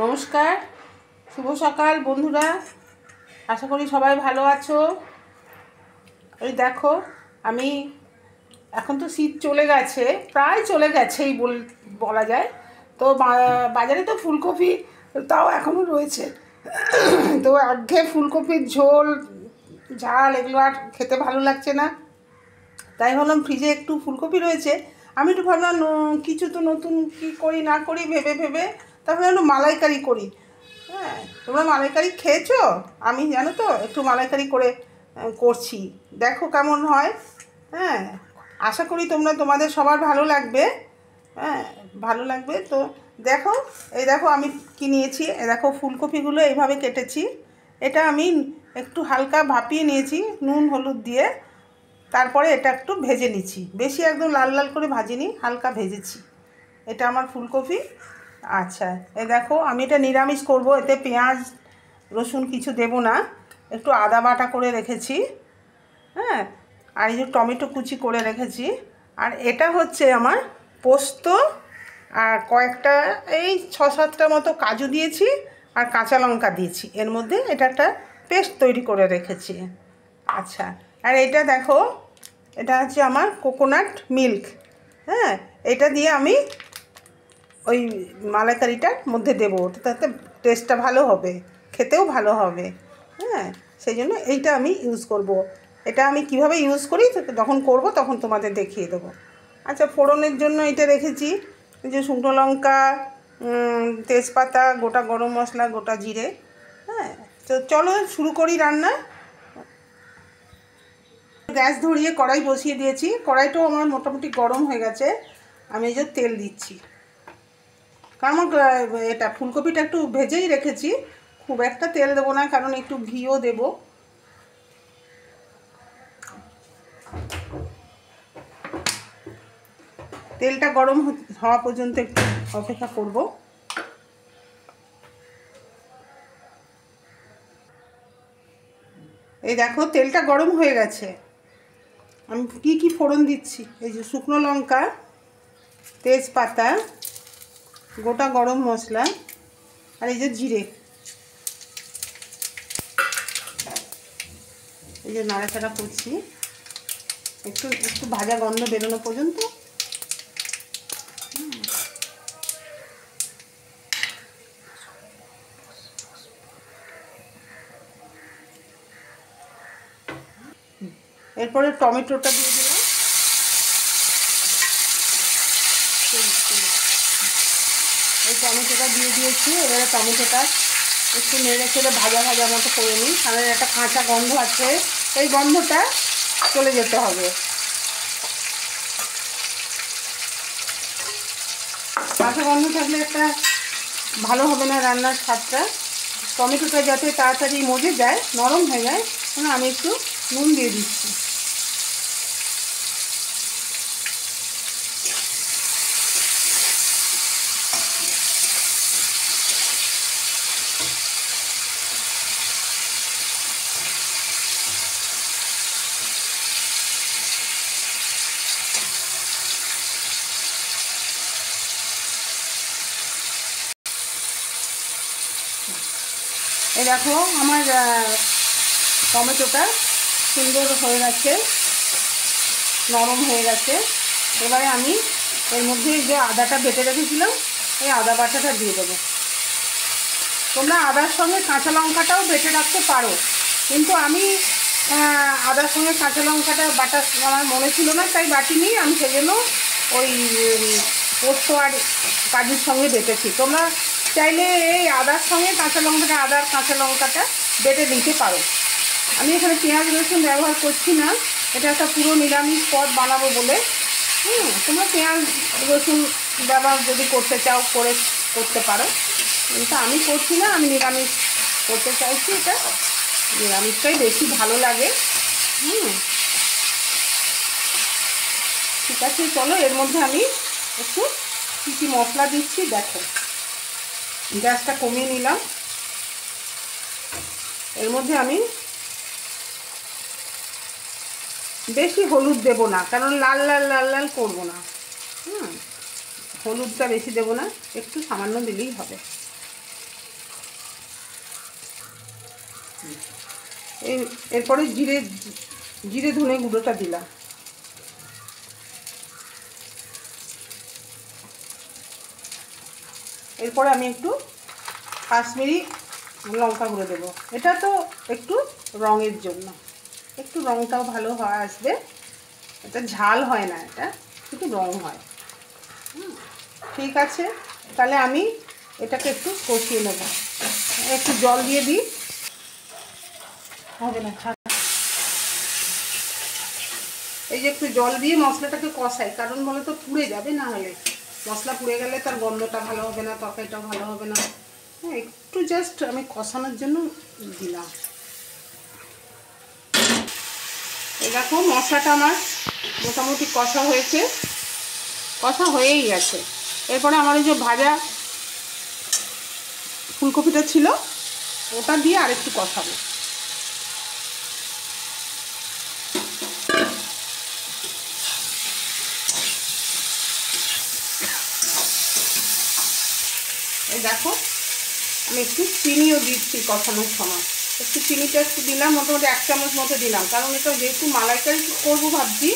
নমস্কার, শুভ সকাল বন্ধুরা। আশা করি সবাই ভালো আছো। ওই দেখো, আমি এখন তো শীত চলে গেছে, প্রায় চলে গেছেই বলা যায়। তো বাজারে তো ফুলকপি তাও এখনও রয়েছে। তো একঘেয়ে ফুলকপির ঝোল ঝাল এগুলো আর খেতে ভালো লাগছে না। তাই ভাবলাম ফ্রিজে একটু ফুলকপি রয়েছে, আমি একটু ভাবলাম কিছু তো নতুন কী করি না করি ভেবে ভেবে তারপরে একটু মালাইকারি করি। হ্যাঁ, তোমরা মালাইকারি খেয়েছো? আমি জানো তো একটু মালাইকারি করে করছি, দেখো কেমন হয়। হ্যাঁ, আশা করি তোমাদের সবার ভালো লাগবে। হ্যাঁ, ভালো লাগবে তো। দেখো, এই দেখো আমি কি নিয়েছি। এই দেখো ফুলকপিগুলো এইভাবে কেটেছি। এটা আমি একটু হালকা ভাপিয়ে নিয়েছি নুন হলুদ দিয়ে। তারপরে এটা একটু ভেজে নিচ্ছি, বেশি একদম লাল লাল করে ভাজিনি, হালকা ভেজেছি। এটা আমার ফুলকপি। আচ্ছা, এ দেখো আমি এটা নিরামিষ করব, এতে পেঁয়াজ রসুন কিছু দেব না, একটু আদা বাটা করে রেখেছি। হ্যাঁ, আর এই যে টমেটো কুচি করে রেখেছি। আর এটা হচ্ছে আমার পোস্ত, আর কয়েকটা এই 6-7টা মতো কাজু দিয়েছি, আর কাঁচা লঙ্কা দিয়েছি এর মধ্যে। এটা একটা পেস্ট তৈরি করে রেখেছি। আচ্ছা, আর এটা দেখো, এটা হচ্ছে আমার কোকোনাট মিল্ক। হ্যাঁ, এটা দিয়ে আমি ওই মালাইকারিটার মধ্যে দেবো, তাতে টেস্টটা ভালো হবে, খেতেও ভালো হবে। হ্যাঁ, সেই জন্য এইটা আমি ইউজ করব। এটা আমি কিভাবে ইউজ করি যখন করব তখন তোমাদের দেখিয়ে দেবো। আচ্ছা, ফোড়নের জন্য এটা রেখেছি, যে শুকনো লঙ্কা, তেজপাতা, গোটা গরম মশলা, গোটা জিরে। হ্যাঁ, তো চলো শুরু করি রান্না। গ্যাস ধরিয়ে কড়াই বসিয়ে দিয়েছি, কড়াইটাও আমার মোটামুটি গরম হয়ে গেছে। আমি এই যে তেল দিচ্ছি, কারণ এটা ফুলকপিটা একটু ভেজেই রেখেছি, খুব একটা তেল দেবো না, কারণ একটু ঘিও দেবো। তেলটা গরম হওয়া পর্যন্ত একটু অপেক্ষা করব। এই দেখো তেলটা গরম হয়ে গেছে। আমি কি কি ফোড়ন দিচ্ছি, এই যে শুকনো লঙ্কা, তেজপাতা, গোটা গরম মশলা, আর এই যে জিরে। এই যে নাড়াচাড়া করছি একটু একটু ভাজা গন্ধ বেরোনো পর্যন্ত। এরপরে টমেটোটা দিয়ে দিলাম। এই টমেটোটা দিয়ে দিয়েছি, এবারে টমেটোটা একটু নেড়ে চেড়ে ভাজা ভাজা মতো করে নিই, কারণ একটা কাঁচা গন্ধ আছে, এই গন্ধটা চলে যেতে হবে। কাঁচা গন্ধ থাকলে একটা ভালো হবে না রান্নার স্বাদটা। টমেটোটা যাতে তাড়াতাড়ি মজে যায়, নরম হয়ে যায়, আমি একটু নুন দিয়ে দিচ্ছি। এই দেখো আমার টমেটোটা সুন্দর হয়ে গেছে, নরম হয়ে গেছে। এবারে আমি এর মধ্যে যে আদাটা বেটে রেখেছিলাম, এই আদা বাটাটা দিয়ে দেবো। তোমরা আদার সঙ্গে কাঁচা লঙ্কাটাও বেটে রাখতে পারো, কিন্তু আমি আদার সঙ্গে কাঁচা লঙ্কাটা বাটা আমার মনে ছিল না, তাই বাটিনি আমি, সেই জন্য ওই পোস্ত আর কাজুর সঙ্গে বেটেছি। তোমরা চাইলে এই আদার সঙ্গে কাঁচা লঙ্কাটা বেটে নিতে পারো। আমি এখানে পেঁয়াজ রসুন ব্যবহার করছি না, এটা একটা পুরো নিরামিষ পদ বানাবো বলে। তোমরা পেঁয়াজ রসুন ব্যবহার যদি করতে চাও করতে পারো, কিন্তু আমি করছি না, আমি নিরামিষ করতে চাইছি। এটা নিরামিষটাই বেশি ভালো লাগে। ঠিক আছে, চলো এর মধ্যে আমি একটু কী কী মশলা দিচ্ছি দেখো। গ্যাসটা কমিয়ে নিলাম। এর মধ্যে আমি বেশি হলুদ দেব না, কারণ লাল লাল লাল লাল করবো না। হলুদটা বেশি দেবো না, একটু সামান্য দিলেই হবে। এরপরে জিরে জিরে ধনে গুঁড়োটা দিলাম। এরপরে আমি একটু কাশ্মীরি লঙ্কা গুঁড়ো দেবো। এটা তো একটু রঙের জন্য, একটু রঙটাও ভালো হয় আসবে। এটা ঝাল হয় না, এটা শুধু রং হয়। ঠিক আছে, তাহলে আমি এটাকে একটু কষিয়ে নেব। একটু জল দিয়ে দিই, হবে না। এই যে একটু জল দিয়ে মশলাটাকে কষাই, কারণ বলে তো পুড়ে যাবে, না হলে মশলা পুড়ে গেলে তার গন্ধটা ভালো হবে না, তরকারিটাও ভালো হবে না। হ্যাঁ, একটু জাস্ট আমি কষানোর জন্য দিলাম। এই দেখো মশলাটা আমার মোটামুটি কষা হয়েছে, কষা হয়েই গেছে। এরপরে আমার এই যে ভাজা ফুলকপিটা ছিল ওটা দিয়ে আরেকটু কষাবো। এই দেখো আমি একটু চিনিও দিচ্ছি কষানোর সময়, একটু চিনিটা একটু দিলাম, মোটামুটি 1 চামচ মতো দিলাম, কারণ এটা যেহেতু মালাইকারি করবো ভাবছি,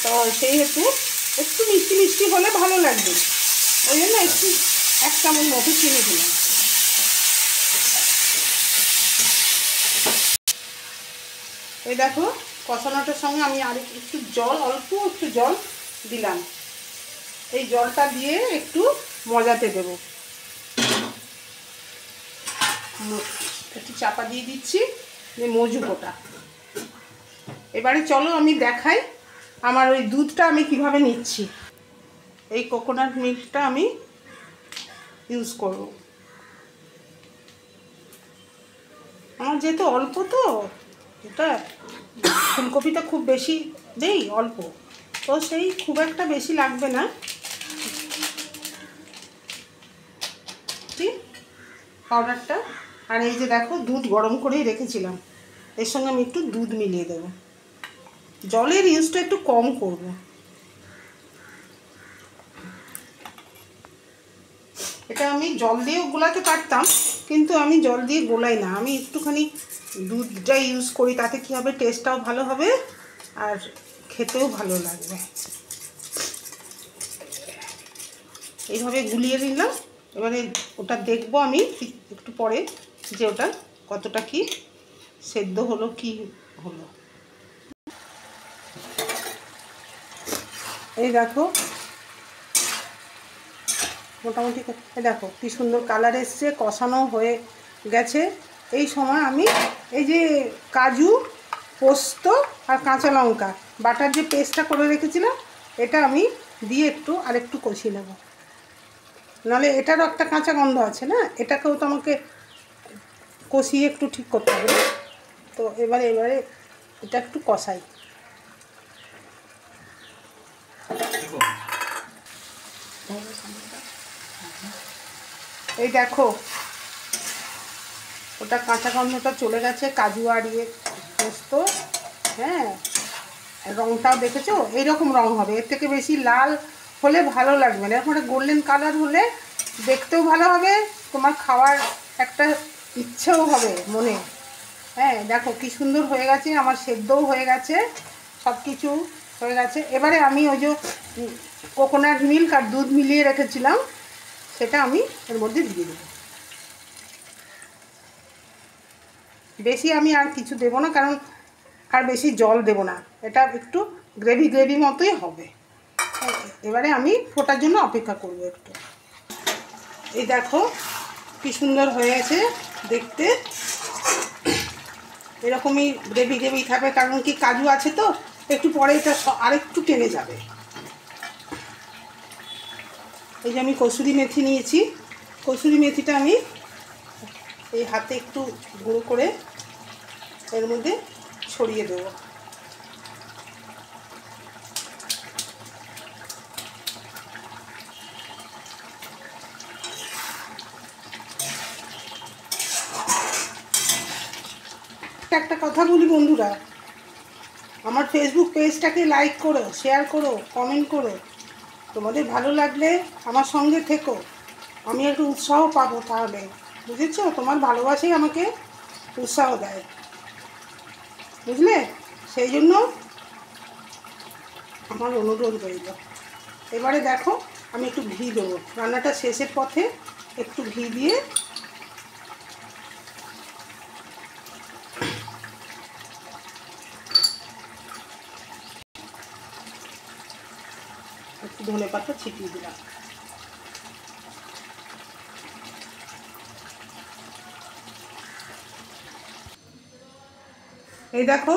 তো সেই হেতু একটু মিষ্টি মিষ্টি হলে ভালো লাগবে, ওই জন্য একটু 1 চামচ মতো চিনি দিলাম। এই দেখো কষানোটার সঙ্গে আমি আর একটু জল, অল্প একটু জল দিলাম। এই জলটা দিয়ে একটু মজাতে দেবো। একটু চাপা দিয়ে দিচ্ছি, মজুকোটা। এবারে চলো আমি দেখাই আমার ওই দুধটা আমি কিভাবে নিচ্ছি। এই কোকোনাট মিল্কটা আমি ইউজ করব। আমার যেহেতু অল্প, তো এটা ফুলকপিটা খুব বেশি দেই, অল্প, তো সেই খুব একটা বেশি লাগবে না। ঠিক পাউডারটা, আর এই যে দেখো দুধ গরম করেই রেখেছিলাম, এর সঙ্গে আমি একটু দুধ মিলিয়ে দেবো। জলের ইউজটা একটু কম করব। এটা আমি জল দিয়েও গোলাতে পারতাম, কিন্তু আমি জল দিয়ে গোলাই না, আমি একটুখানি দুধটা ইউজ করি। তাতে কী হবে, টেস্টটাও ভালো হবে আর খেতেও ভালো লাগবে। এইভাবে গুলিয়ে নিলাম। এবারে ওটা দেখবো আমি একটু পরে যে ওটা কতটা কি সেদ্ধ হলো, কি হলো। এই দেখো মোটামুটি দেখো কি সুন্দর কালার এসছে, কষানো হয়ে গেছে। এই সময় আমি এই যে কাজু, পোস্ত আর কাঁচা লঙ্কা বাটার যে পেস্টটা করে রেখেছিলাম, এটা আমি দিয়ে একটু আরেকটু কষিয়ে নেব, নাহলে এটারও একটা কাঁচা গন্ধ আছে না, এটাকেও তো আমাকে কষিয়ে একটু ঠিক করতে হবে। তো এবারে এটা একটু কষাই। এই দেখো ওটা কাঁচা গন্ধটা চলে গেছে, কাজু আর পোস্ত। হ্যাঁ, রঙটাও দেখেছো, এইরকম রঙ হবে, এর থেকে বেশি লাল হলে ভালো লাগবে না। এখন গোল্ডেন কালার হলে দেখতেও ভালো হবে, তোমার খাওয়ার একটা ইচ্ছেও হবে মনে। হ্যাঁ দেখো কি সুন্দর হয়ে গেছে, আমার সেদ্ধও হয়ে গেছে, সব কিছু হয়ে গেছে। এবারে আমি ওই যে কোকোনাট মিল্ক আর দুধ মিলিয়ে রেখেছিলাম, সেটা আমি এর মধ্যে দিয়ে দেবো। বেশি আমি আর কিছু দেবো না, কারণ আর বেশি জল দেবো না, এটা একটু গ্রেভি গ্রেভি মতোই হবে। এবারে আমি ফোটার জন্য অপেক্ষা করব একটু। এই দেখো কি সুন্দর হয়েছে দেখতে, এরকমই গ্রেভি গ্রেভি থাকবে, কারণ কি কাজু আছে তো, একটু পরে এটা আরেকটু টেনে যাবে। এই যে আমি কসুরি মেথি নিয়েছি, কসুরি মেথিটা আমি এই হাতে একটু গুঁড়ো করে এর মধ্যে ছড়িয়ে দেবো। একটা কথা বলি বন্ধুরা, আমার ফেসবুক পেজটাকে লাইক করো, শেয়ার করো, কমেন্ট করো, তোমাদের ভালো লাগলে আমার সঙ্গে থেকো, আমি একটু উৎসাহ পাবো, তাহলে বুঝেছো? তোমার ভালোবাসাই আমাকে উৎসাহ দেয়, বুঝলে? সেই জন্য আমার অনুরোধ রইল। এবারে দেখো আমি একটু ঘি দেবো, রান্নাটা শেষের পথে একটু ঘি দিয়ে একটু ধনে পাতা ছিটিয়ে দিলাম। এই দেখো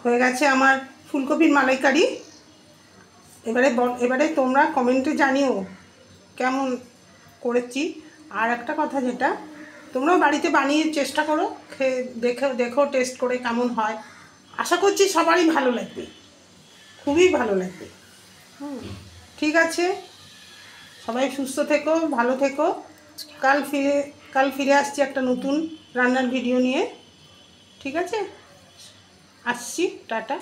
হয়ে গেছে আমার ফুলকপির মালাইকারি। এবারে তোমরা কমেন্টে জানিও কেমন করেছি। আর একটা কথা, যেটা তোমরাও বাড়িতে বানিয়ে চেষ্টা করো, খেয়ে দেখো টেস্ট করে কেমন হয়। আশা করছি সবারই ভালো লাগবে, খুবই ভালো লাগবে। ঠিক আছে, সবাই সুস্থ থেকো, ভালো থেকো। কাল ফিরে আসছি একটা নতুন রান্নার ভিডিও নিয়ে। ঠিক আছে, আসছি, টাটা।